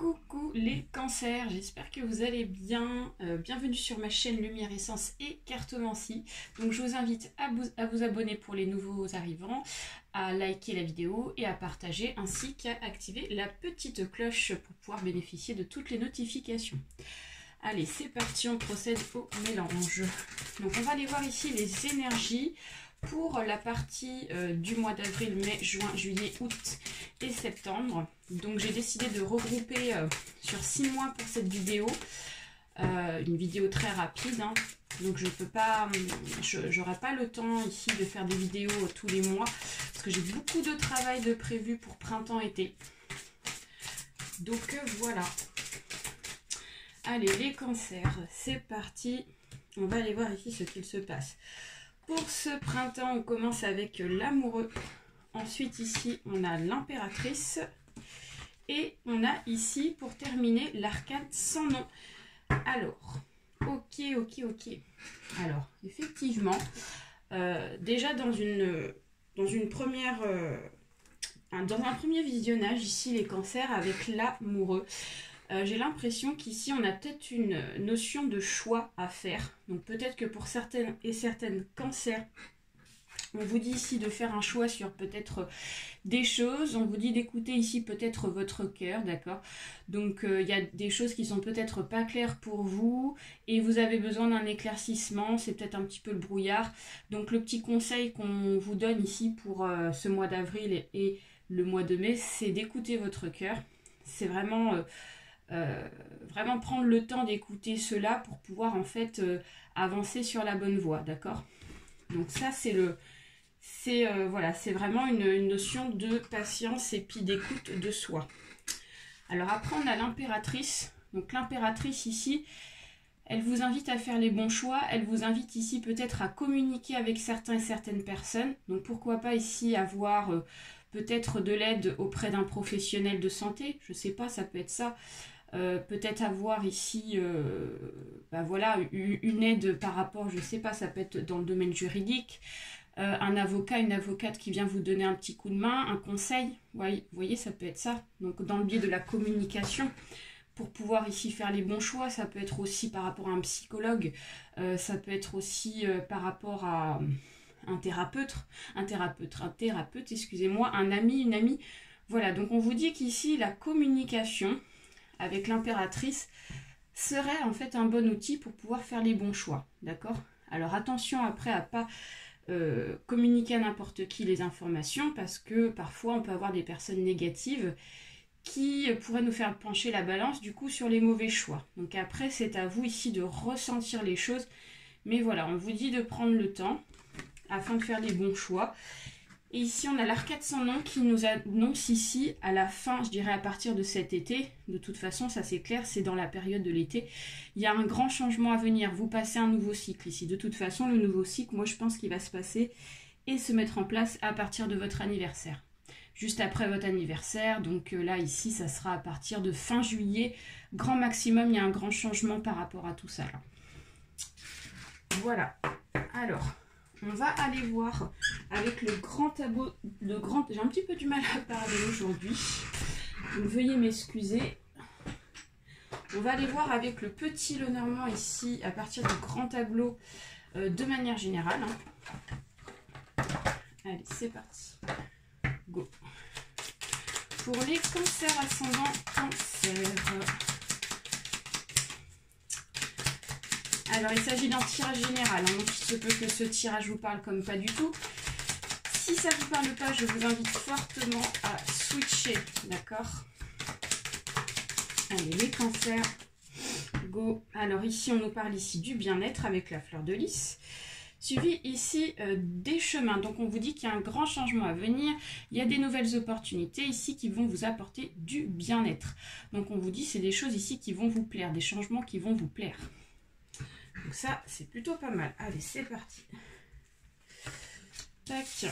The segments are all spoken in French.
Coucou les cancers, j'espère que vous allez bien. Bienvenue sur ma chaîne Lumière Essence et Cartomancie. Donc je vous invite à vous abonner pour les nouveaux arrivants, à liker la vidéo et à partager, ainsi qu'à activer la petite cloche pour pouvoir bénéficier de toutes les notifications. Allez, c'est parti, on procède au mélange. Donc on va aller voir ici les énergies pour la partie du mois d'avril, mai, juin, juillet, août et septembre. Donc j'ai décidé de regrouper sur 6 mois pour cette vidéo. Une vidéo très rapide, hein. Donc je peux pas, j'aurai pas le temps ici de faire des vidéos tous les mois parce que j'ai beaucoup de travail de prévu pour printemps-été. Donc voilà. Allez, les cancers, c'est parti. On va aller voir ici ce qu'il se passe. Pour ce printemps, on commence avec l'amoureux. Ensuite, ici, on a l'impératrice. Et on a ici, pour terminer, l'arcade sans nom. Alors, ok. Alors, effectivement, déjà dans un premier visionnage, ici, les cancers avec l'amoureux, j'ai l'impression qu'ici, on a peut-être une notion de choix à faire. Donc peut-être que pour certaines et certaines cancers, on vous dit ici de faire un choix sur peut-être des choses. On vous dit d'écouter ici peut-être votre cœur, d'accord? Donc il y a des choses qui sont peut-être pas claires pour vous et vous avez besoin d'un éclaircissement. C'est peut-être un petit peu le brouillard. Donc le petit conseil qu'on vous donne ici pour ce mois d'avril et le mois de mai, c'est d'écouter votre cœur. C'est vraiment... vraiment prendre le temps d'écouter cela pour pouvoir en fait avancer sur la bonne voie, d'accord? Donc ça voilà, c'est vraiment une notion de patience et puis d'écoute de soi. Alors après on a l'impératrice. Donc l'impératrice ici, elle vous invite à faire les bons choix, elle vous invite ici peut-être à communiquer avec certains et certaines personnes. Donc pourquoi pas ici avoir peut-être de l'aide auprès d'un professionnel de santé, je sais pas, ça peut être ça. Peut-être avoir ici voilà, une aide par rapport, je sais pas, ça peut être dans le domaine juridique, un avocat, une avocate qui vient vous donner un petit coup de main, un conseil, vous voyez, ça peut être ça. Donc dans le biais de la communication, pour pouvoir ici faire les bons choix, ça peut être aussi par rapport à un psychologue, ça peut être aussi par rapport à un thérapeute, excusez-moi, un ami, une amie. Voilà, donc on vous dit qu'ici la communication avec l'impératrice serait en fait un bon outil pour pouvoir faire les bons choix, d'accord? Alors attention après à pas communiquer à n'importe qui les informations, parce que parfois on peut avoir des personnes négatives qui pourraient nous faire pencher la balance du coup sur les mauvais choix. Donc après c'est à vous ici de ressentir les choses, mais voilà, on vous dit de prendre le temps afin de faire les bons choix. Et ici, on a l'arcade sans nom qui nous annonce ici, à la fin, je dirais à partir de cet été, de toute façon, ça c'est clair, c'est dans la période de l'été, il y a un grand changement à venir. Vous passez un nouveau cycle ici. De toute façon, le nouveau cycle, moi je pense qu'il va se passer et se mettre en place à partir de votre anniversaire. Juste après votre anniversaire, donc là, ici, ça sera à partir de fin juillet, grand maximum, il y a un grand changement par rapport à tout ça, là. Voilà. Alors... on va aller voir avec le grand tableau, j'ai un petit peu du mal à parler aujourd'hui, donc veuillez m'excuser. On va aller voir avec le petit Lenormand ici, à partir du grand tableau, de manière générale. Allez, c'est parti. Go. Pour les cancers ascendants cancer. Alors, il s'agit d'un tirage général, hein, donc il se peut que ce tirage vous parle comme pas du tout. Si ça ne vous parle pas, je vous invite fortement à switcher, d'accord? Allez, les cancers, go. Alors ici, on nous parle ici du bien-être avec la fleur de lys. Suivi ici des chemins. Donc, on vous dit qu'il y a un grand changement à venir. Il y a des nouvelles opportunités ici qui vont vous apporter du bien-être. Donc, on vous dit c'est des choses ici qui vont vous plaire, des changements qui vont vous plaire. Donc ça, c'est plutôt pas mal. Allez, c'est parti. Tac.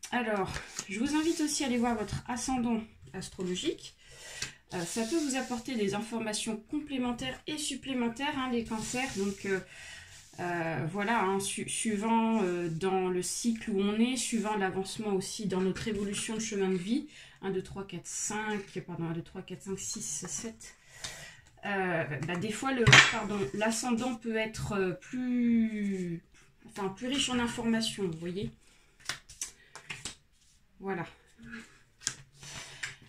Alors, je vous invite aussi à aller voir votre ascendant astrologique. Ça peut vous apporter des informations complémentaires et supplémentaires, hein, les cancers. Donc, voilà, hein, suivant dans le cycle où on est, suivant l'avancement aussi dans notre évolution de chemin de vie. 1, 2, 3, 4, 5, pardon, 1, 2, 3, 4, 5, 6, 7... des fois l'ascendant peut être plus riche en informations, vous voyez. Voilà.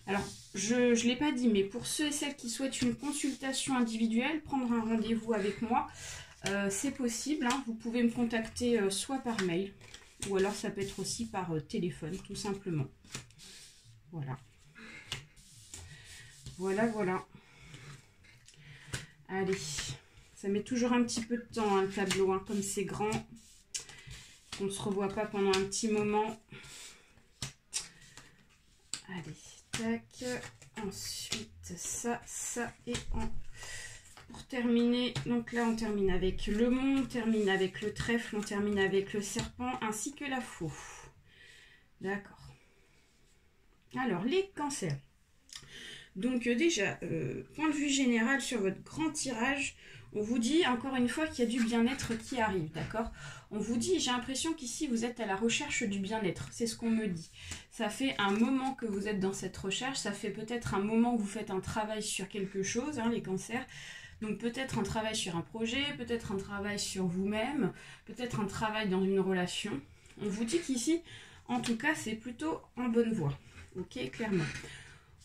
Alors, je ne l'ai pas dit, mais pour ceux et celles qui souhaitent une consultation individuelle, prendre un rendez-vous avec moi, c'est possible. Hein. Vous pouvez me contacter soit par mail, ou alors ça peut être aussi par téléphone, tout simplement. Voilà. Voilà, voilà. Allez, ça met toujours un petit peu de temps, hein, le tableau, hein, comme c'est grand. On ne se revoit pas pendant un petit moment. Allez, tac. Ensuite, ça et pour terminer, donc là on termine avec le mont, on termine avec le trèfle, on termine avec le serpent ainsi que la faux. D'accord. Alors, les cancers. Donc déjà, point de vue général sur votre grand tirage, on vous dit encore une fois qu'il y a du bien-être qui arrive, d'accord? On vous dit, j'ai l'impression qu'ici vous êtes à la recherche du bien-être, c'est ce qu'on me dit. Ça fait un moment que vous êtes dans cette recherche, ça fait peut-être un moment que vous faites un travail sur quelque chose, hein, les cancers. Donc peut-être un travail sur un projet, peut-être un travail sur vous-même, peut-être un travail dans une relation. On vous dit qu'ici, en tout cas, c'est plutôt en bonne voie, ok, clairement.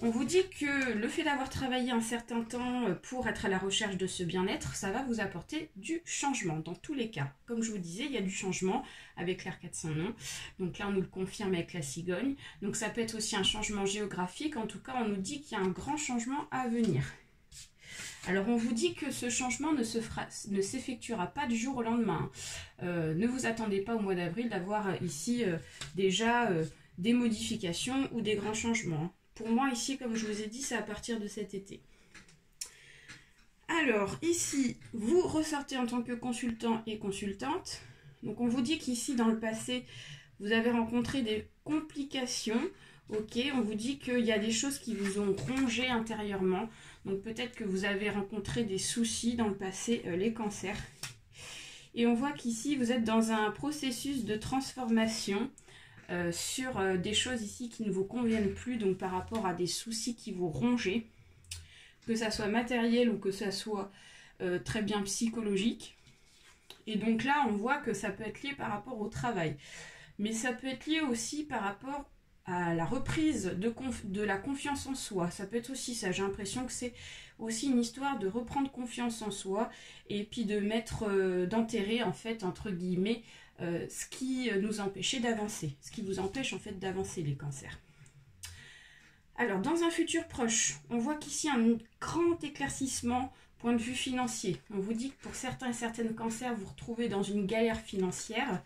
On vous dit que le fait d'avoir travaillé un certain temps pour être à la recherche de ce bien-être, ça va vous apporter du changement dans tous les cas. Comme je vous disais, il y a du changement avec l'Arcade sans nom. Donc là, on nous le confirme avec la cigogne. Donc ça peut être aussi un changement géographique. En tout cas, on nous dit qu'il y a un grand changement à venir. Alors, on vous dit que ce changement ne s'effectuera pas du jour au lendemain. Ne vous attendez pas au mois d'avril d'avoir ici déjà des modifications ou des grands changements. Pour moi, ici, comme je vous ai dit, c'est à partir de cet été. Alors, ici, vous ressortez en tant que consultant et consultante. Donc, on vous dit qu'ici, dans le passé, vous avez rencontré des complications. Ok, on vous dit qu'il y a des choses qui vous ont rongé intérieurement. Donc, peut-être que vous avez rencontré des soucis dans le passé, les cancers. Et on voit qu'ici, vous êtes dans un processus de transformation. Sur des choses ici qui ne vous conviennent plus, donc par rapport à des soucis qui vous rongent, que ça soit matériel ou que ça soit très bien psychologique. Et donc là, on voit que ça peut être lié par rapport au travail. Mais ça peut être lié aussi par rapport à la reprise de la confiance en soi. Ça peut être aussi ça. J'ai l'impression que c'est aussi une histoire de reprendre confiance en soi et puis de d'enterrer en fait, entre guillemets, ce qui nous empêchait d'avancer, ce qui vous empêche en fait d'avancer les cancers. Alors dans un futur proche, on voit qu'ici un grand éclaircissement point de vue financier. On vous dit que pour certains et certaines cancers, vous vous retrouvez dans une galère financière.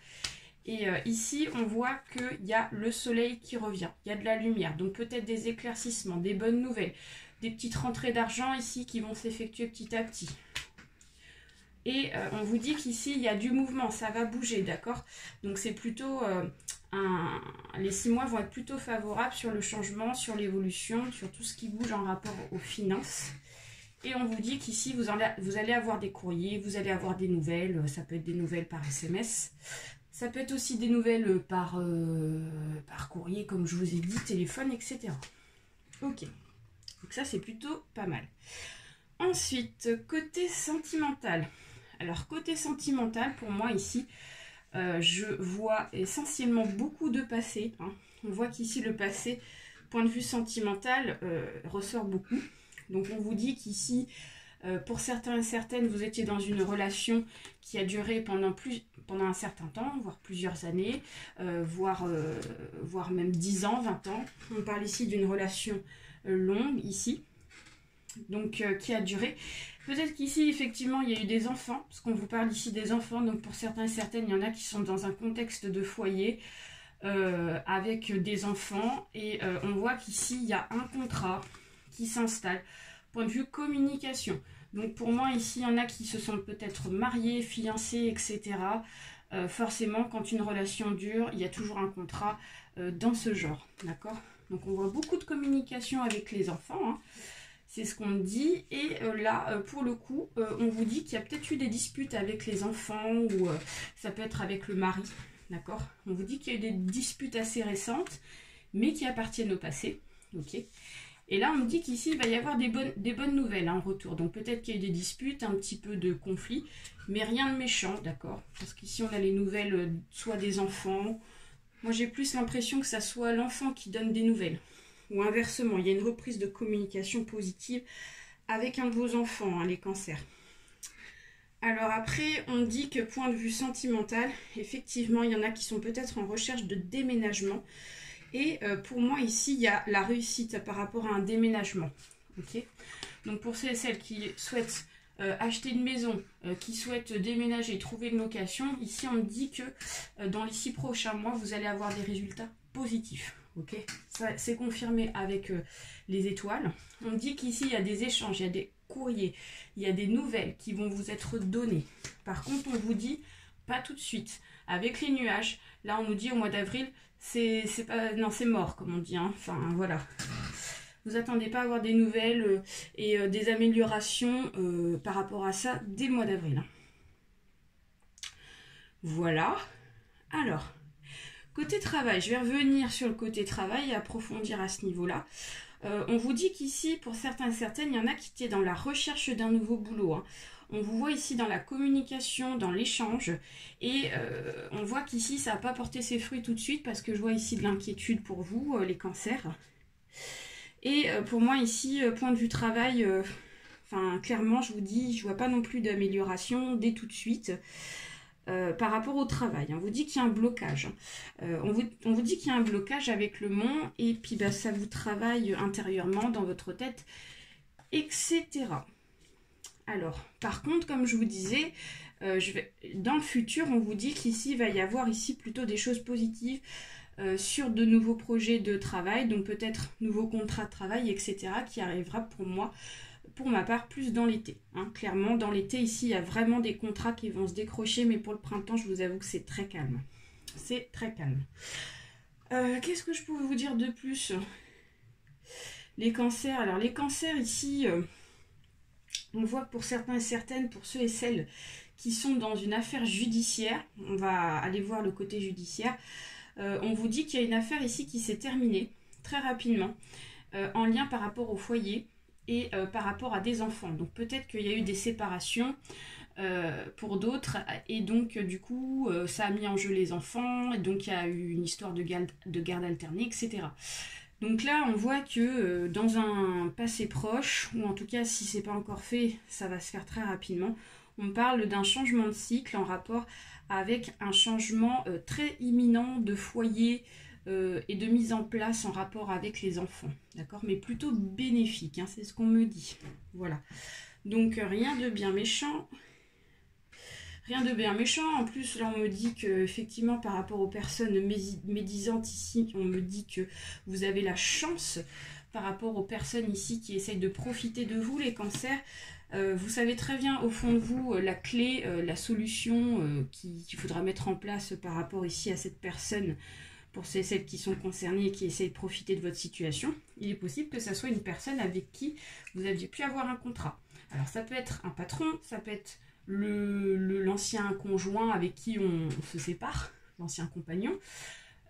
Et ici, on voit qu'il y a le soleil qui revient, il y a de la lumière, donc peut-être des éclaircissements, des bonnes nouvelles, des petites rentrées d'argent ici qui vont s'effectuer petit à petit. Et on vous dit qu'ici, il y a du mouvement, ça va bouger, d'accord? Donc c'est plutôt, les 6 mois vont être plutôt favorables sur le changement, sur l'évolution, sur tout ce qui bouge en rapport aux finances. Et on vous dit qu'ici, vous allez avoir des courriers, vous allez avoir des nouvelles, ça peut être des nouvelles par SMS, ça peut être aussi des nouvelles par courrier, comme je vous ai dit, téléphone, etc. Ok, donc ça c'est plutôt pas mal. Ensuite, côté sentimental. Alors, côté sentimental, pour moi ici, je vois essentiellement beaucoup de passé. Hein. On voit qu'ici, le passé, point de vue sentimental, ressort beaucoup. Donc, on vous dit qu'ici, pour certains et certaines, vous étiez dans une relation qui a duré pendant un certain temps, voire plusieurs années, voire même 10 ans, 20 ans. On parle ici d'une relation longue, ici. Donc qui a duré. Peut-être qu'ici effectivement il y a eu des enfants, parce qu'on vous parle ici des enfants, donc pour certains et certaines, il y en a qui sont dans un contexte de foyer avec des enfants, et on voit qu'ici il y a un contrat qui s'installe. Point de vue communication. Donc pour moi ici il y en a qui se sont peut-être mariés, fiancés, etc. Forcément quand une relation dure, il y a toujours un contrat dans ce genre, d'accord? Donc on voit beaucoup de communication avec les enfants, hein. C'est ce qu'on dit. Et là, pour le coup, on vous dit qu'il y a peut-être eu des disputes avec les enfants ou ça peut être avec le mari. D'accord? On vous dit qu'il y a eu des disputes assez récentes, mais qui appartiennent au passé. Ok? Et là, on me dit qu'ici, il va y avoir des bonnes nouvelles en retour. Donc peut-être qu'il y a eu des disputes, un petit peu de conflits, mais rien de méchant, d'accord? Parce qu'ici, on a les nouvelles, soit des enfants. Moi, j'ai plus l'impression que ça soit l'enfant qui donne des nouvelles. Ou inversement, il y a une reprise de communication positive avec un de vos enfants, hein, les cancers. Alors après, on dit que point de vue sentimental, effectivement, il y en a qui sont peut-être en recherche de déménagement. Et pour moi, ici, il y a la réussite par rapport à un déménagement. Okay, donc pour ceux et celles qui souhaitent acheter une maison, qui souhaitent déménager, trouver une location, ici, on me dit que dans les 6 prochains mois, vous allez avoir des résultats positifs. Okay, c'est confirmé avec les étoiles. On me dit qu'ici, il y a des échanges, il y a des courriers, il y a des nouvelles qui vont vous être données. Par contre, on vous dit pas tout de suite. Avec les nuages, là on nous dit au mois d'avril, c'est mort comme on dit, hein. Enfin voilà. Vous attendez pas à avoir des nouvelles et des améliorations par rapport à ça dès le mois d'avril. Voilà. Alors, côté travail, je vais revenir sur le côté travail et approfondir à ce niveau-là. On vous dit qu'ici, pour certains et certaines, il y en a qui étaient dans la recherche d'un nouveau boulot, hein. On vous voit ici dans la communication, dans l'échange. Et on voit qu'ici, ça n'a pas porté ses fruits tout de suite parce que je vois ici de l'inquiétude pour vous, les cancers. Et pour moi ici, point de vue travail, clairement, je vous dis, je ne vois pas non plus d'amélioration dès tout de suite. Par rapport au travail, on vous dit qu'il y a un blocage. On vous dit qu'il y a un blocage avec le mont et puis ça vous travaille intérieurement dans votre tête, etc. Alors, par contre, comme je vous disais, dans le futur, on vous dit qu'ici, il va y avoir ici plutôt des choses positives sur de nouveaux projets de travail, donc peut-être nouveaux contrats de travail, etc., qui arrivera pour moi, pour ma part, plus dans l'été. Hein. Clairement, dans l'été, ici, il y a vraiment des contrats qui vont se décrocher, mais pour le printemps, je vous avoue que c'est très calme. C'est très calme. Qu'est-ce que je peux vous dire de plus? Les cancers. Alors, les cancers, ici, on voit que pour certains et certaines, pour ceux et celles qui sont dans une affaire judiciaire, on va aller voir le côté judiciaire, on vous dit qu'il y a une affaire ici qui s'est terminée très rapidement, en lien par rapport au foyer, et par rapport à des enfants. Donc peut-être qu'il y a eu des séparations pour d'autres et donc du coup ça a mis en jeu les enfants et donc il y a eu une histoire de garde alternée, etc. Donc là on voit que dans un passé proche, ou en tout cas si c'est pas encore fait, ça va se faire très rapidement, on parle d'un changement de cycle en rapport avec un changement très imminent de foyer et de mise en place en rapport avec les enfants, d'accord, mais plutôt bénéfique, hein, c'est ce qu'on me dit. Voilà, donc rien de bien méchant, en plus là on me dit que effectivement par rapport aux personnes médisantes ici, on me dit que vous avez la chance par rapport aux personnes ici qui essayent de profiter de vous, les cancers. Vous savez très bien au fond de vous la clé, la solution qu'il faudra mettre en place par rapport ici à cette personne. Pour celles qui sont concernées et qui essaient de profiter de votre situation, il est possible que ça soit une personne avec qui vous aviez pu avoir un contrat. Alors ça peut être un patron, ça peut être l'ancien conjoint avec qui on se sépare, l'ancien compagnon,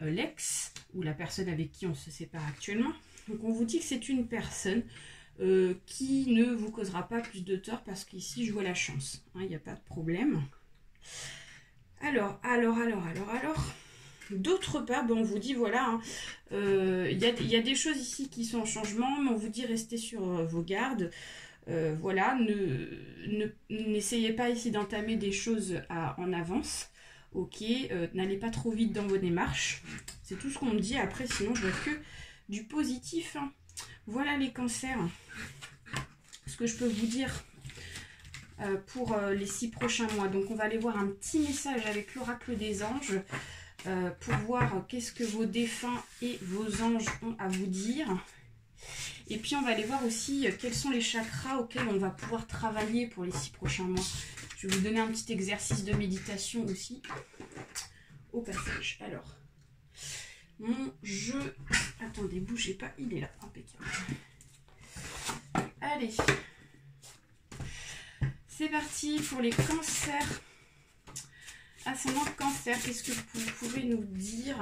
l'ex ou la personne avec qui on se sépare actuellement. Donc on vous dit que c'est une personne qui ne vous causera pas plus de tort parce qu'ici je vois la chance, hein, il n'y a pas de problème. Alors. D'autre part, on vous dit, voilà, il y a des choses ici qui sont en changement, mais on vous dit restez sur vos gardes. Voilà, n'essayez pas ici d'entamer des choses en avance. Ok, n'allez pas trop vite dans vos démarches. C'est tout ce qu'on me dit. Après, sinon, je vois que du positif. Hein. Voilà les cancers. Ce que je peux vous dire pour les 6 prochains mois. Donc, on va aller voir un petit message avec l'oracle des anges. Pour voir qu'est-ce que vos défunts et vos anges ont à vous dire. Et puis on va aller voir aussi quels sont les chakras auxquels on va pouvoir travailler pour les 6 prochains mois. Je vais vous donner un petit exercice de méditation aussi au passage. Alors, mon jeu... Attendez, bougez pas, il est là, impeccable. Allez, c'est parti pour les cancers. Ascendant cancer, qu'est-ce que vous pouvez nous dire?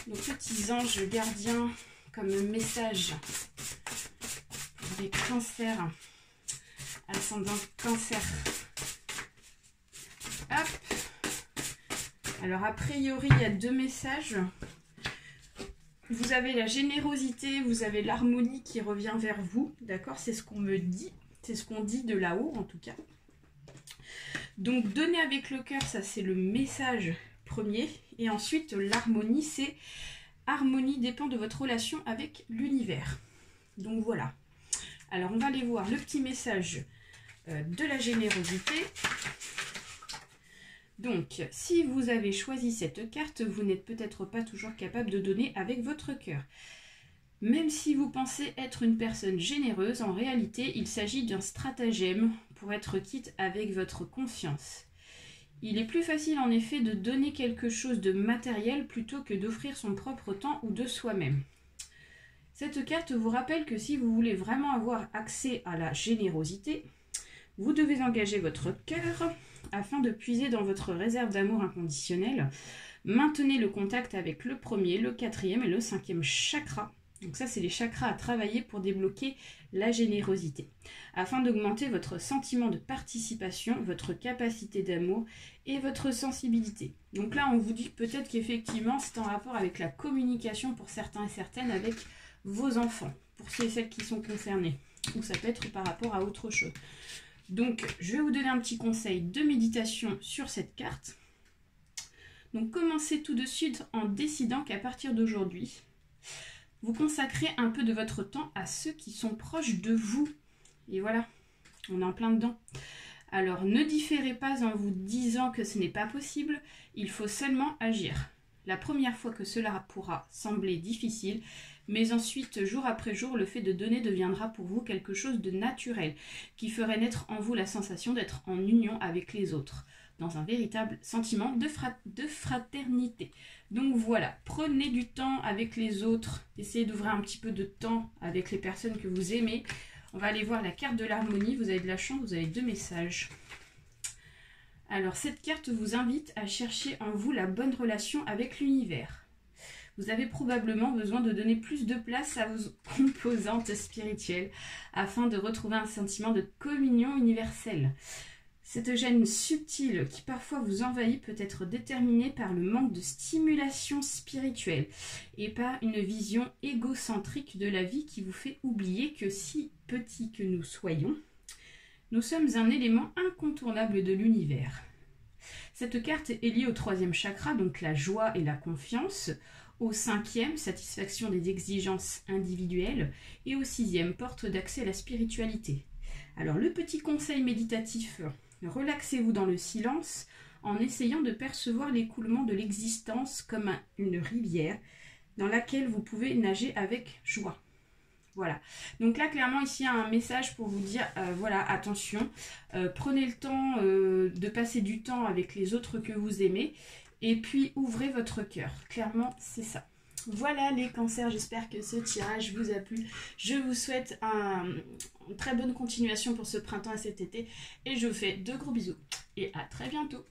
Nos petits anges gardiens comme message pour les cancers, ascendant cancer. Hop. Alors, a priori, il y a 2 messages. Vous avez la générosité, vous avez l'harmonie qui revient vers vous. D'accord? C'est ce qu'on me dit. C'est ce qu'on dit de là-haut, en tout cas. Donc, donner avec le cœur, ça, c'est le message premier. Et ensuite, l'harmonie, c'est harmonie dépend de votre relation avec l'univers. Donc, voilà. Alors, on va aller voir le petit message de la générosité. Donc, si vous avez choisi cette carte, vous n'êtes peut-être pas toujours capable de donner avec votre cœur. Même si vous pensez être une personne généreuse, en réalité, il s'agit d'un stratagème pour être quitte avec votre conscience. Il est plus facile en effet de donner quelque chose de matériel plutôt que d'offrir son propre temps ou de soi-même. Cette carte vous rappelle que si vous voulez vraiment avoir accès à la générosité, vous devez engager votre cœur afin de puiser dans votre réserve d'amour inconditionnel. Maintenez le contact avec le 1er, le 4e et le 5e chakra. Donc ça, c'est les chakras à travailler pour débloquer la générosité, afin d'augmenter votre sentiment de participation, votre capacité d'amour et votre sensibilité. Donc là, on vous dit peut-être qu'effectivement, c'est en rapport avec la communication pour certains et certaines avec vos enfants, pour ceux et celles qui sont concernés, ou ça peut être par rapport à autre chose. Donc, je vais vous donner un petit conseil de méditation sur cette carte. Donc, commencez tout de suite en décidant qu'à partir d'aujourd'hui, vous consacrez un peu de votre temps à ceux qui sont proches de vous. Et voilà, on est en plein dedans. Alors, ne différez pas en vous disant que ce n'est pas possible, il faut seulement agir. La première fois que cela pourra sembler difficile, mais ensuite, jour après jour, le fait de donner deviendra pour vous quelque chose de naturel, qui ferait naître en vous la sensation d'être en union avec les autres, dans un véritable sentiment de fraternité. Donc voilà, prenez du temps avec les autres, essayez d'ouvrir un petit peu de temps avec les personnes que vous aimez. On va aller voir la carte de l'harmonie, vous avez de la chance, vous avez 2 messages. Alors cette carte vous invite à chercher en vous la bonne relation avec l'univers. Vous avez probablement besoin de donner plus de place à vos composantes spirituelles afin de retrouver un sentiment de communion universelle. Cette gêne subtile qui parfois vous envahit peut être déterminée par le manque de stimulation spirituelle et par une vision égocentrique de la vie qui vous fait oublier que si petits que nous soyons, nous sommes un élément incontournable de l'univers. Cette carte est liée au 3e chakra, donc la joie et la confiance, au 5e, satisfaction des exigences individuelles, et au 6e, porte d'accès à la spiritualité. Alors le petit conseil méditatif, relaxez-vous dans le silence en essayant de percevoir l'écoulement de l'existence comme une rivière dans laquelle vous pouvez nager avec joie. Voilà, donc là clairement ici il y a un message pour vous dire, voilà, attention, prenez le temps de passer du temps avec les autres que vous aimez et puis ouvrez votre cœur, clairement c'est ça. Voilà les cancers, j'espère que ce tirage vous a plu. Je vous souhaite une très bonne continuation pour ce printemps et cet été et je vous fais de gros bisous et à très bientôt.